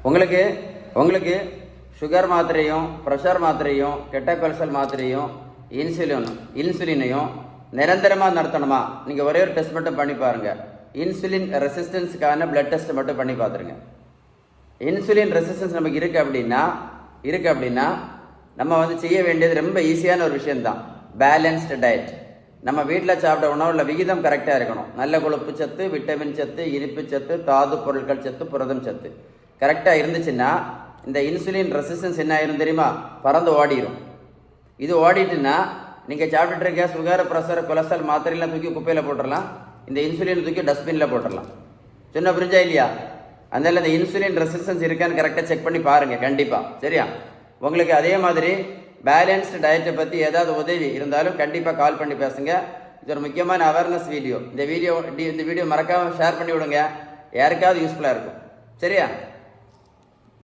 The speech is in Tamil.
உங்களுக்கு உங்களுக்கு சுகர் மாத்திரையும் ப்ரெஷர் மாத்திரையும் கெட்ட கொலஸ்ட்ரால் மாத்திரையும் இன்சுலினையும் நிரந்தரமாக நடத்தணுமா? நீங்கள் ஒரே ஒரு டெஸ்ட் மட்டும் பண்ணி பாருங்கள். இன்சுலின் ரெசிஸ்டன்ஸுக்கான பிளட் டெஸ்ட் மட்டும் பண்ணி பார்த்துருங்க. இன்சுலின் ரெசிஸ்டன்ஸ் நமக்கு இருக்குது அப்படின்னா நம்ம செய்ய வேண்டியது ரொம்ப ஈஸியான ஒரு விஷயம்தான். Balanced diet. நம்ம வீட்டில் சாப்பிட்ட உணவுல விகிதம் கரெக்டாக இருக்கணும். நல்ல கொழுப்பு சத்து, விட்டமின் சத்து, இனிப்பு சத்து, தாது பொருட்கள் சத்து, புரதம் சத்து கரெக்டாக இருந்துச்சுன்னா இந்த இன்சுலின் ரெசிஸ்டன்ஸ் என்ன ஆயிரும் தெரியுமா? பறந்து ஓடிடும். இது ஓடிட்டுன்னா நீங்கள் சாப்பிட்டுட்டு இருக்க சுகர், ப்ரெஷர், கொலஸ்ட்ரால் மாத்திரையெல்லாம் தூக்கி குப்பையில் போட்டுடலாம். இந்த இன்சுலின் தூக்கி டஸ்ட்பினில் போட்டுடலாம். சொன்ன புரிஞ்சா இல்லையா? அதனால இந்த இன்சுலின் ரெசிஸ்டன்ஸ் இருக்கான்னு கரெக்டாக செக் பண்ணி பாருங்கள் கண்டிப்பாக. சரியா? உங்களுக்கு அதே மாதிரி பேலன்ஸ்டு டயட்டை பற்றி ஏதாவது உதவி இருந்தாலும் கண்டிப்பாக கால் பண்ணி பேசுங்க. இது ஒரு முக்கியமான அவேர்னஸ் வீடியோ. இந்த வீடியோ மறக்காமல் ஷேர் பண்ணி விடுங்க. யாருக்காவது யூஸ்ஃபுல்லாக இருக்கும். சரியா?